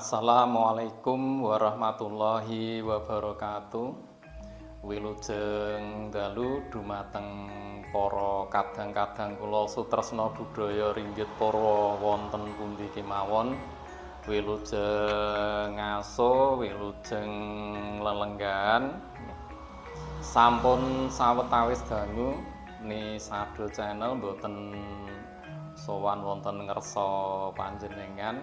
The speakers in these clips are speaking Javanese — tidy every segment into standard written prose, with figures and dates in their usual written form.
Assalamualaikum warahmatullahi wabarakatuh. Wilujeng dalu dumateng para kadang-kadang kula sutresna budaya ringgit Purwa wonten pundi kemawon. Wilujeng ngaso, wilujeng lelenggan. Sampun sawetawis dangu ni Sado Channel mboten sowan wonten ngersa panjenengan.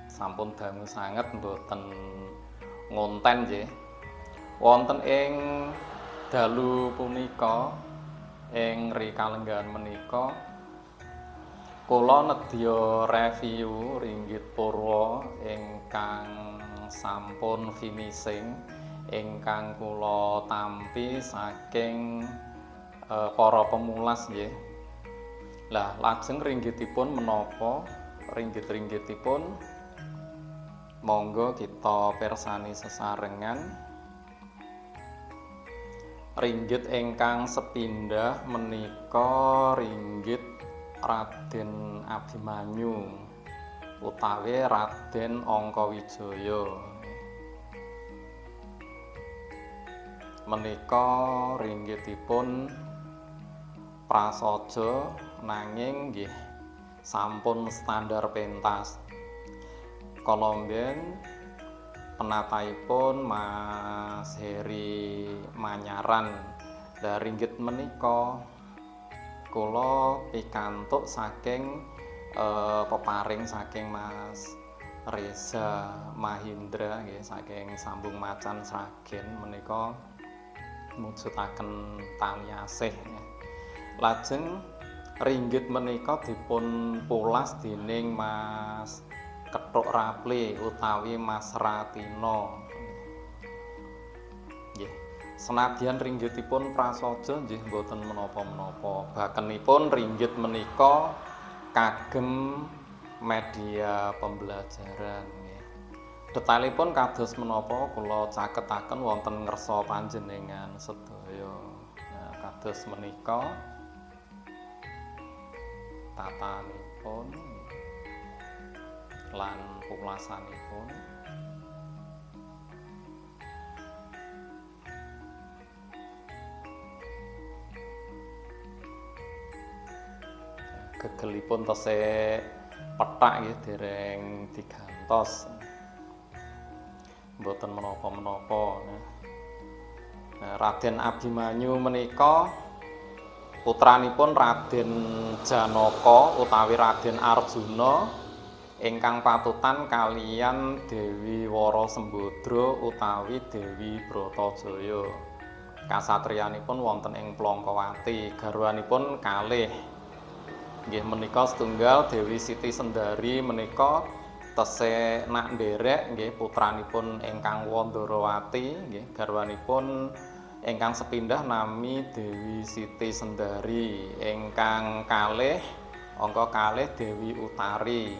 Sampun dangu sanget mboten ngonten nggih. Wonten ing dalu punika ing rikalenggan menika kula nedya review ringgit Purwa ingkang sampun finishing ingkang kula tampi saking para pemulas nggih. Lah lajeng ringgitipun menapa? Ringgit-ringgitipun monggo kita pirsani sesarengan. Ringgit ingkang sepindah menika ringgit Raden Abimanyu utawi Raden Angkawijaya. Menika ringgitipun prasaja nanging nggih sampun standar pentas. Kolomben penataipun Mas Heri Manyaran. Lah ringgit menika kula pikantuk saking peparing saking Mas Reza Mahindra nggih saking Sambung Macan Sragen menika mujudaken tali asih. Lajeng ringgit menika dipun pulas dening Mas Kethuk Rapli utawi Mas Ratino. Nggih. Senadyan ringgitipun prasaja nggih mboten menapa-menapa. Bakenipun ringgit menika kagem media pembelajaran nggih. Detailipun kados menapa kula caketaken wonten ngersa panjenengan sedaya. Nah, kados menika tatanipun lan pulasanipun. Gegelipun tesih pethak nggih dereng digantos. Mboten menapa-menapa. Nah, Raden Abimanyu menika putranipun Raden Janaka utawi Raden Arjuna ingkang patutan kaliyan Dewi Warasembadra utawi Dewi Bratajaya. Kasatriyanipun wonten ing Plangkawati, garwanipun kalih. Nggih menika setunggal Dewi Siti Sendari menika tesih nak nderek nggih putranipun ingkang Wandarawati nggih garwanipun ingkang sepindah nami Dewi Siti Sendari, ingkang kalih angka kalih Dewi Utari.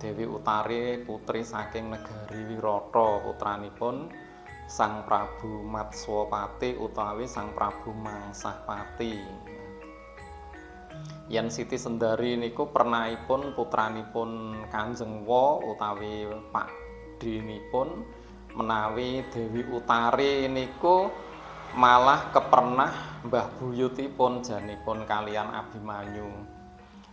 Dewi Utari putri saking negari Wirata, putranipun Sang Prabu Matswapati utawi Sang Prabu Mangsahpati. Yen Siti Sendari niku pernahipun putranipun Kanjeng Wa utawi pakdhenipun, menawi Dewi Utari niku malah kepernah mbah buyutipun janipun kaliyan Abimanyu.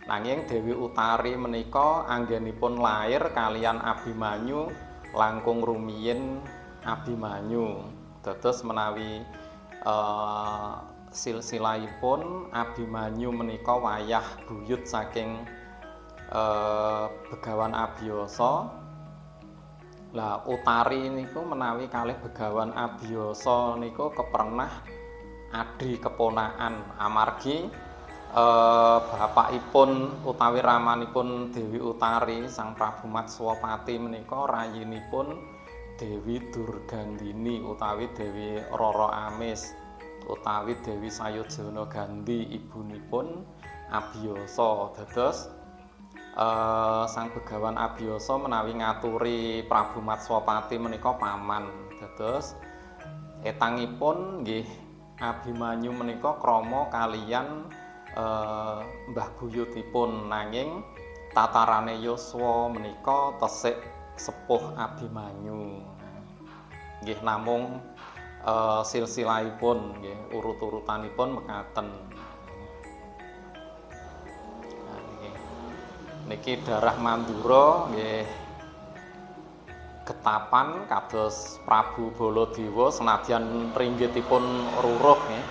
Nanging Dewi Utari menika anggenipun lair kaliyan Abimanyu langkung rumiyin Abimanyu. Dados menawi silsilahipun Abimanyu menika wayah buyut saking Begawan Abiyasa. Lah Utari niku menawi kalih Begawan Abiyasa niku kepernah adhi keponakan amargi bapakipun utawi ramanipun Dewi Utari Sang Prabu Matswapati menika rayinipun Dewi Durgandini utawi Dewi Rara Amis utawi Dewi Sayojana Gandhi ibunipun Abiyasa. Dados Sang Begawan Abiyasa menawi ngaturi Prabu Matswapati menika paman. Dados etangipun nggih Abimanyu menika krama kaliyan mbah buyutipun, nanging tatarane yuswa menika tesih sepuh Abimanyu. Nggih namung silsilahipun nggih urut-urutanipun mekaten. Nah, niki darah Mandura nggih getapan kados Prabu Baladewa senadyan ringgitipun ruruh nggih.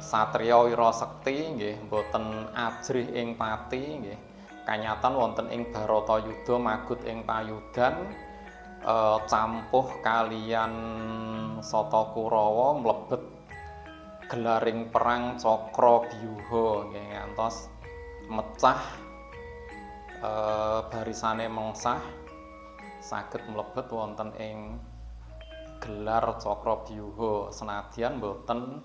Satriya Wirasekti nggih boten ajrih ing pati nggih. Kanyatan wonten ing Baratayuda magut ing payudan campuh kaliyan Sata Kurawa mlebet gelaring perang Cakrabyuha nggih ngantos mecah barisane mengsah saged mlebet wonten ing gelar Cakrabyuha senadyan boten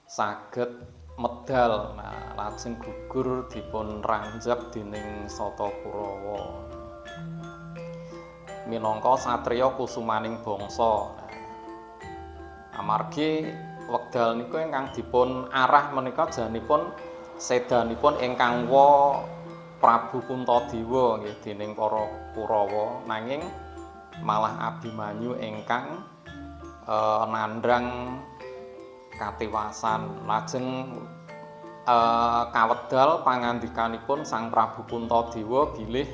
saged medal. Nah, lajeng gugur dipun ranjap dening Sata Kurawa minangka satriya kusumaning bangsa. Amargi wekdal niku ingkang dipun arah menika janipun sedanipun ingkang wa Prabu Puntadewa nggih dening para Kurawa, nanging malah Abimanyu ingkang nandhang katiwasan. Lajeng kawedal pangandikanipun Sang Prabu Puntadewa bilih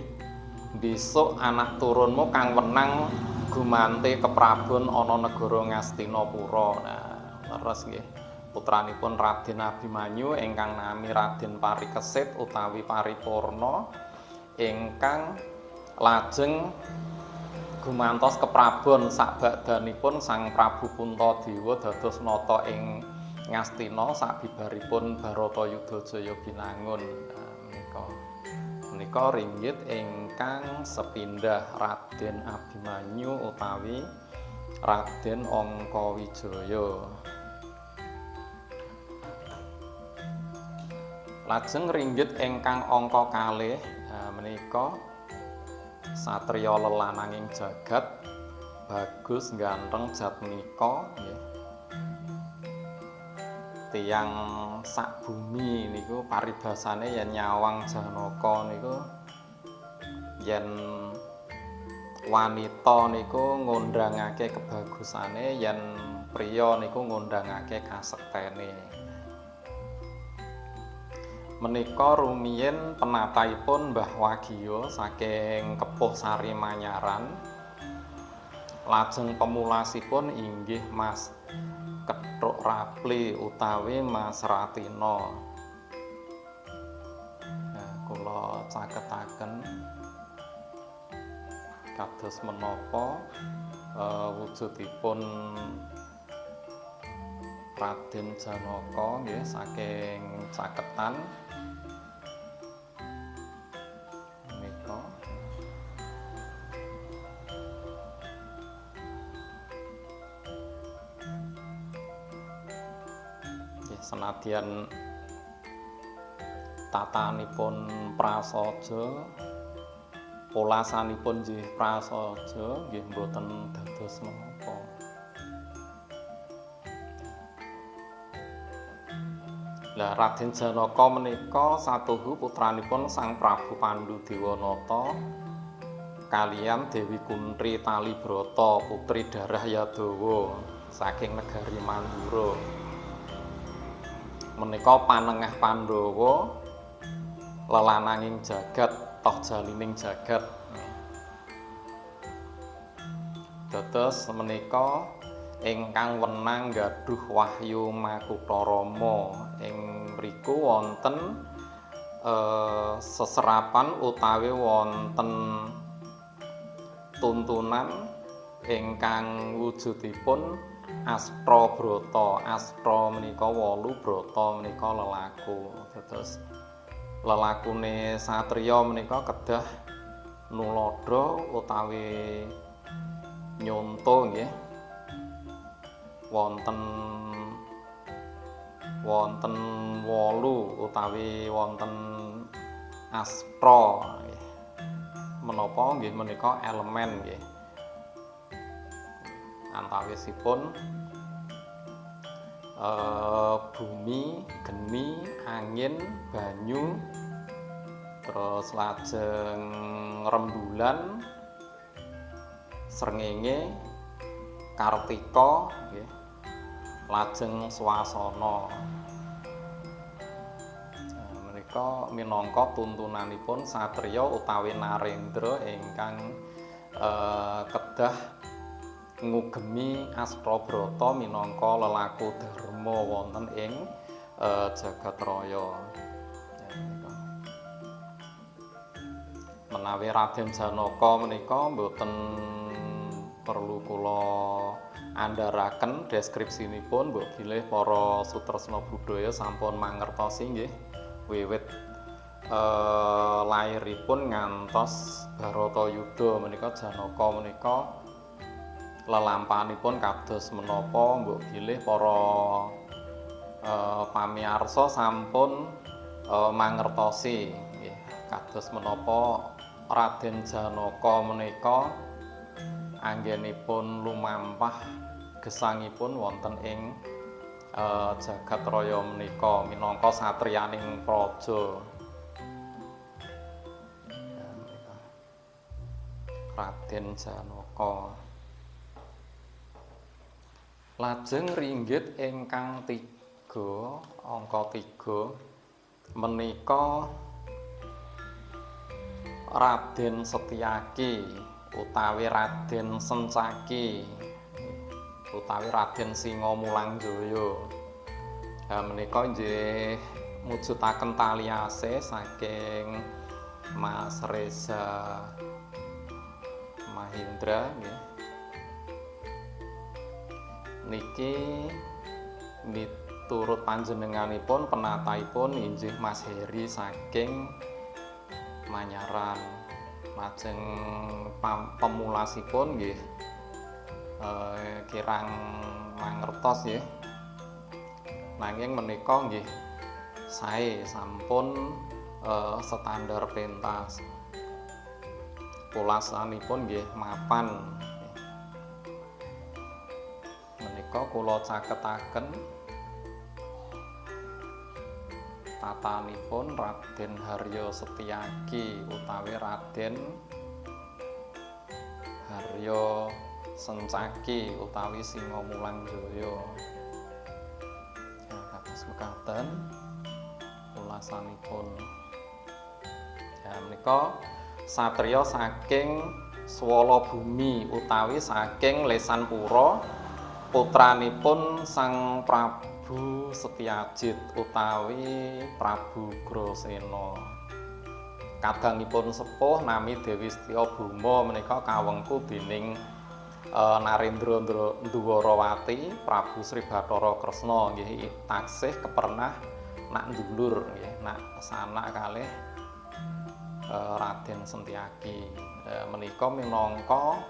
besok anak turunmu kang wenang gumanti keprabon ana negara Ngastinapura. Nah, leres nggih putranipun Raden Abimanyu ingkang nami Raden Parikesit utawi Paripurna ingkang lajeng gumantos keprabon sakbagdanipun Sang Prabu Puntadewa dados nata ing Ngastina sabibaripun Baratayuda Jaya binangun. Menika ringgit ingkang sepindhah Raden Abimanyu utawi Raden Angkawijaya. Lajeng ringgit ingkang angka kalih menika satriya lelananging jagat Bagus Ganteng Jatmika nggih. Tiyang sak bumi niku paribasane yen nyawang Janaka niku yen wanita niku ngundhangake kebagusane, yen priya niku ngundhangake kasektene. Menika rumiyin penataipun Mbah Wagya saking Kepuh Sari Manyaran. Lajeng pemulasipun inggih Mas Kethuk Rapli utawi Mas Ratina. Nah, kula caketaken kados menapa wujudipun Raden Janaka nggih saking caketan menika. Senadyan tatanipun prasaja, polasanipun nggih prasaja nggih mboten dados menapa. Lah Raden Janaka menika satuhu putranipun Sang Prabu Pandhudewanata kaliyan Dewi Kuntri Talibrata putri Darah Yadawa saking negari Mandura. Menika panengah Pandhawa lelananging jagat toh jalining jagat. Dados menika ingkang wenang gadhuh wahyu Makutarama. Ing mriku wonten seserapan utawi wonten tuntunan ingkang wujudipun Astra Brata. Astra menika 8, Brata menika lelaku. Dados lelakune satriya menika kedah nulada utawi nyonto nggih. Wonten 8 utawi wonten Astra nggih. Menapa nggih menika elemen nggih. Antawisipun bumi, geni, angin, banyu terus lajeng rembulan, srengenge, kartika nggih, lajeng swasana. Menika minangka tuntunanipun satriya utawi Narendra ingkang kedah ngugemi Astabrata minangka lelaku dharma wonten ing Jagatraya. Menawi Raden Janaka menika boten perlu kula andharaken deskripsinipun, mbok bilih para sutresna budaya sampun mangertosi nggih wiwit lairipun ngantos Baratayuda menika Janaka menika lelampahanipun kados menapa, mbok bilih para pamiarsa sampun mangertosi nggih kados menapa Raden Janaka menika anggenipun lumampah gesangipun wonten ing Jagatraya menika minangka satriyaning praja. Raden Janaka. Lajeng ringgit ingkang 3, angka 3 menika Raden Setyaki utawi Raden Sencaki utawi Raden Singamulangjaya. Menika nggih mujudaken tali asih saking Mas Reza Mahindra nggih. Niki miturut panjenenganipun penataipun inggih Mas Heri saking Manyaran. Lajeng pemulasipun nggih kirang mangertos nggih. Nanging menika nggih sae sampun standar pentas. Pulasanipun nggih mapan. Menika kula caketaken tatanipun Raden Harya Setyaki utawi Raden Harya Sencaki utawi Singamulangjaya. Kados mekaten ulasanipun. Menika satriya saking Swala Bumi utawi saking Lesanpura, putranipun Sang Prabu Setyajid utawi Prabu Grasena. Kadangipun sepuh nami Dewi Setyabhuma menika kawengku dening Narendra Dwarawati Prabu Sri Bathara Kresna nggih taksih kepernah nak ndulur nggih nak sanak kalih Raden Setyaki. Menika minangka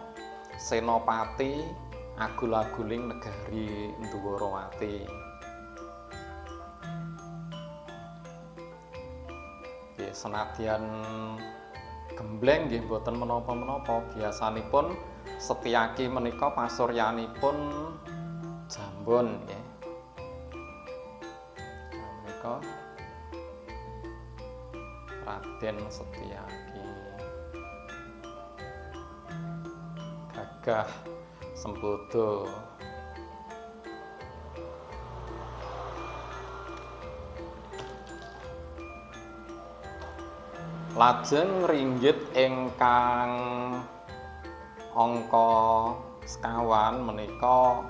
senopati agul-aguling negari Dwarawati. Nggih senadyan gembleng nggih boten menapa-menapa, biasanipun Setyaki menika pasuryanipun Jambon nggih. Menika Raden Setyaki gagah sembodo. Lajeng ringgit ingkang angka sekawan menika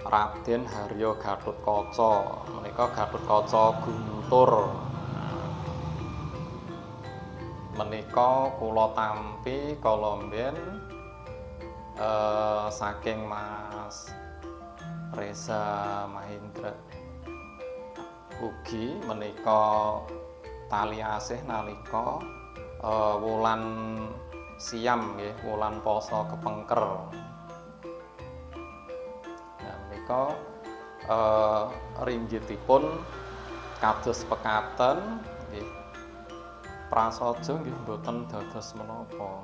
Raden Harya Gatotkaca. Menika Gatotkaca Guntur. Menika kula tampi kala mben saking Mas Reza Mahindra ugi menika tali asih nalika wulan siam nggih, wulan poso kepengker. Nah menika ringgitipun kados pekaten nggih. Prasaja nggih mboten dados menapa.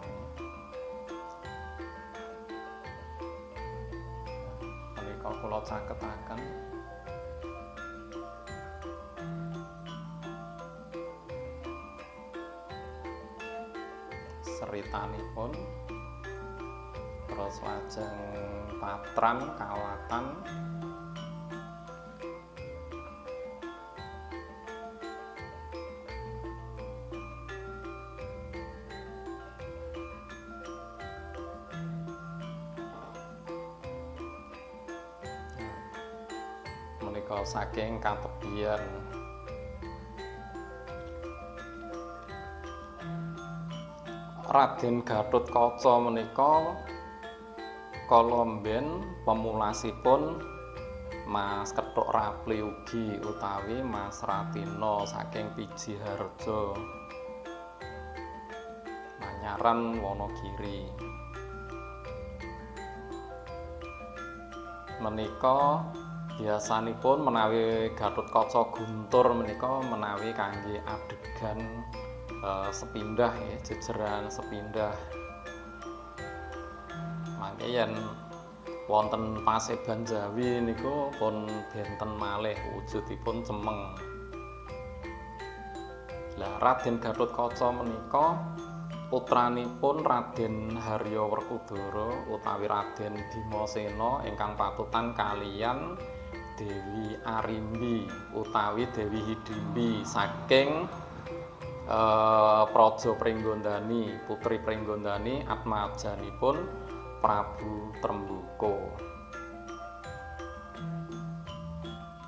Menika kula caketaken ceritanipun. Terus lajeng Patran Kawatan. Menika saking katebian Raden Gatotkaca menika kala mben pemulasipun Mas Kethuk Rapli ugi utawi Mas Ratina saking Pijiharja Manyaran Wonogiri. Menika biasanipun menawi Gatotkaca guntur menika menawi kangge adegan sepindah ya, jejeran sepindah. Mangke yen wonten Paseban Jawi niku pun benten malih wujudipun cemeng. Lah Raden Gatotkaca menika putranipun Raden Haryawerkudara utawi Raden Bimasena ingkang patutan kaliyan Dewi Arimbi utawi Dewi Hidimbi saking Praja Pringgondani, putri Pringgondani atmajanipun Prabu Trembuka.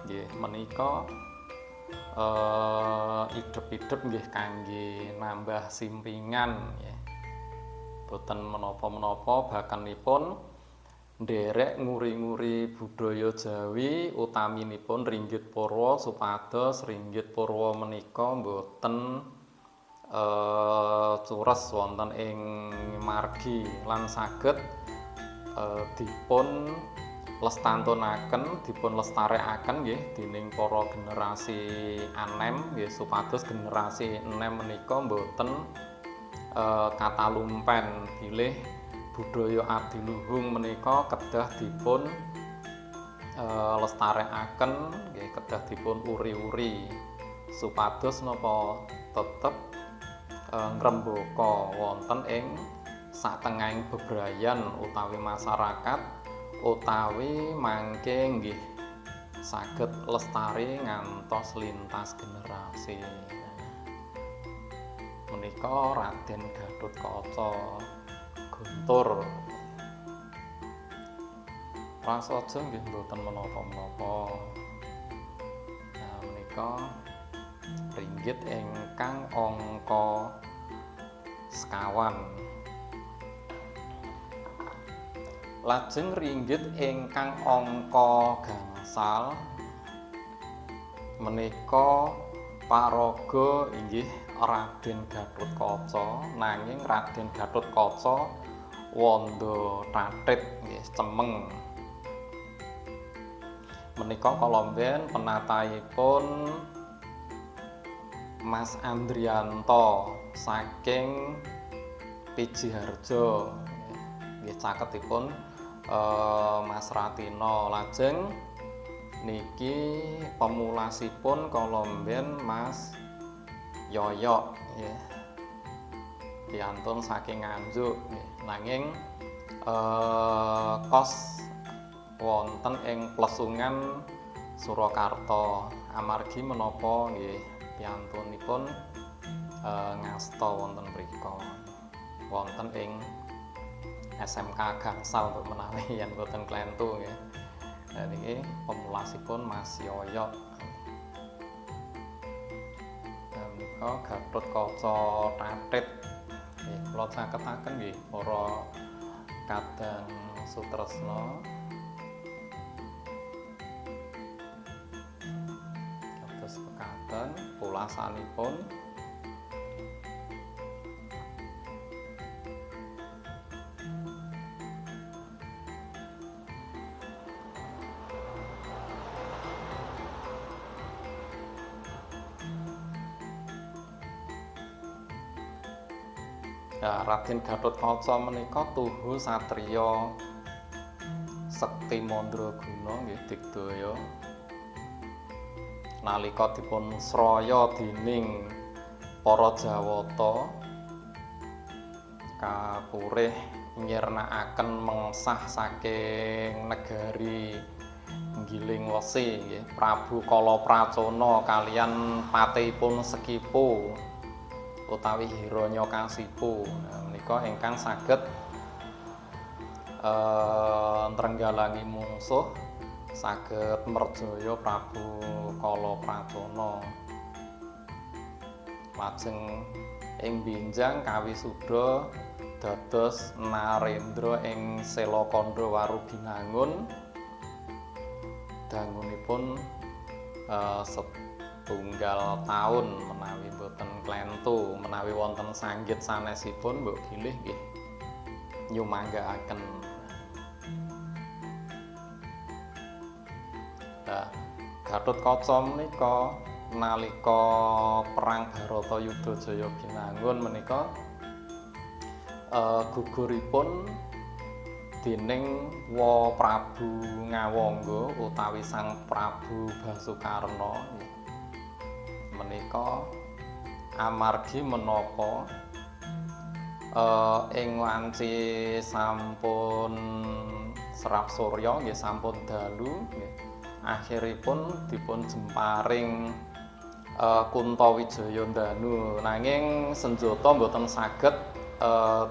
Nggih menika idep-idep nggih kangge nambah simpingan nggih. Boten menapa-menapa bakanipun nderek nguri-nguri budaya Jawi utaminipun Ringgit Purwa supados Ringgit Purwa menika boten cures wonten ing margi lan saged dipun lestantunaken, dipun lestarekaken nggih dening para generasi anem nggih supados generasi enem menika boten katalumpen bilih budaya adiluhung menika kedah dipun lestarekaken nggih, kedah dipun uri-uri supados napa tetep ngrembaka wonten ing satengahing bebrayan utawi masyarakat utawi mangke nggih saged lestari ngantos lintas generasi. Menika Raden Gatotkaca guntur. Prasaja nggih mboten menapa-menapa. Nah menika ringgit ingkang angka sekawan. Lajeng ringgit ingkang angka gangsal menika paraga inggih Raden Gatotkaca, nanging Raden Gatotkaca wanda tathit nggih cemeng. Menika kala mben penataipun Mas Andrianto saking Pijiharja nggih caketipun Mas Ratina. Lajeng niki pemulasipun kala mben Mas Yoyok nggih piantun saking Nganjuk nggih. Nanging kos wonten ing Plesungan Surakarta amargi menapa nggih piantunipun ngasta wonten mrika wonten ing SMK Gangsal untuk menawi yen boten klentu nggih. Nah niki pemulasipun Mas Yoyok. Nah menika Gatotkaca tathit nggih kula caketaken nggih para kadang sutresna. Kados mekaten pulasanipun ya, Raden Gatotkaca menika tuhu satriya sekti mandraguna nggih digdaya nalika dipun sraya dening para Jawata kapurih nyirnakaken mengsah saking negari Giling Wesi nggih Prabu Kalapracana kaliyan patihipun Sekipo utawi Hiranyakasipu. Nah, menika ingkang saged nrenggalangi mungsuh saged merjaya Prabu Kalapracana. Lajeng ing Benjang kawisuda dados Narendra ing Selakanda Waruginangun. Dangunipun setunggal taun menawi boten klentu, menawi wonten sanggit sanesipun mbok bilih nggih nyumanggaaken. Nah, Gatotkaca menika nalika perang Baratayuda Jaya Binangun menika guguripun dening Prabu Ngawangga utawi Sang Prabu Basukarna menika amargi menapa ing wanci sampun serap surya nggih sampun dalu nggih akhiripun dipun jemparing Kuntawijaya Danu nanging senjata mboten saged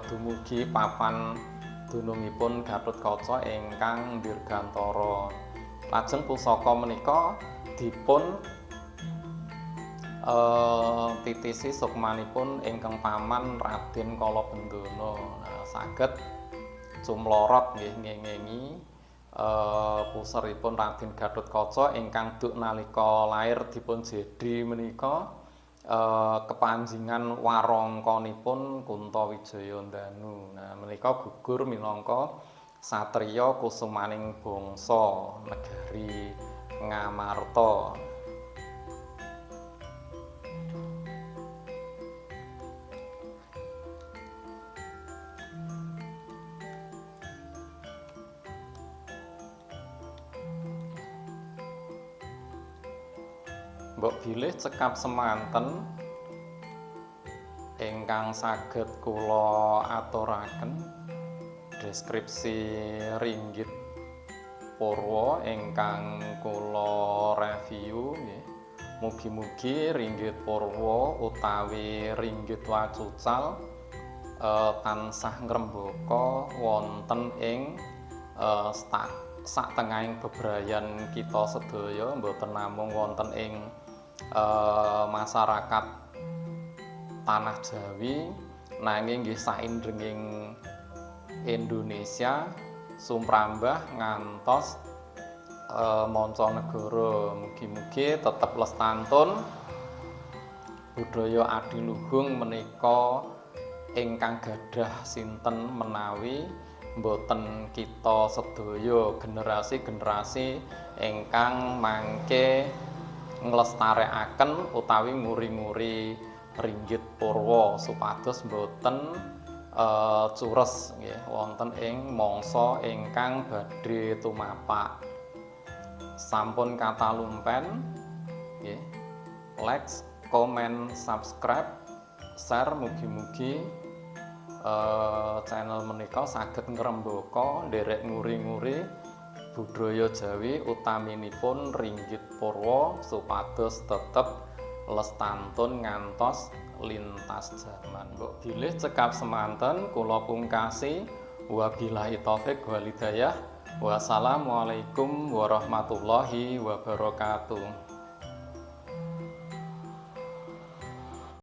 dumugi papan dunungipun Gatotkaca ingkang dirgantara. Lajeng pusaka menika dipun titisi sukmanipun ingkang paman Raden Kalabendana. Nah, saged cumlorot nggih ngengengi puseripun Raden Gatotkaca ingkang duk nalika lair dipun jedhi menika kepanjingan warangkanipun Kuntawijaya Danu. Nah, menika gugur minangka satriya kusumaning bangsa negari Ngamarta. Mbok bilih cekap semanten ingkang saged kula aturaken deskripsi ringgit purwa ingkang kula review nggih. Mugi-mugi ringgit purwa utawi ringgit wacucal tansah ngrembaka wonten ing satengahing bebrayan kita sedaya mboten namung wonten ing masyarakat tanah Jawi nanging nggih saindenging Indonesia sumrambah ngantos mancanegara. Mugi-mugi tetep lestantun budaya adiluhung menika ingkang gadah sinten menawi mboten kita sedaya generasi-generasi ingkang mangke nglestarekaken utawi nguri-nguri ringgit purwa supados mboten cures nggih wonten ing mangsa ingkang badhe tumapak. Sampun katalumpen nggih. Like, comment, subscribe, share mugi-mugi channel menika saged ngrembaka nderek nguri-nguri budaya Jawi utaminipun ringgit purwa supados tetep lestantun ngantos lintas jaman. Mbok bilih cekap semanten kula pungkasi wabillahi taufik wal hidayah. Wassalamualaikum warahmatullahi wabarakatuh.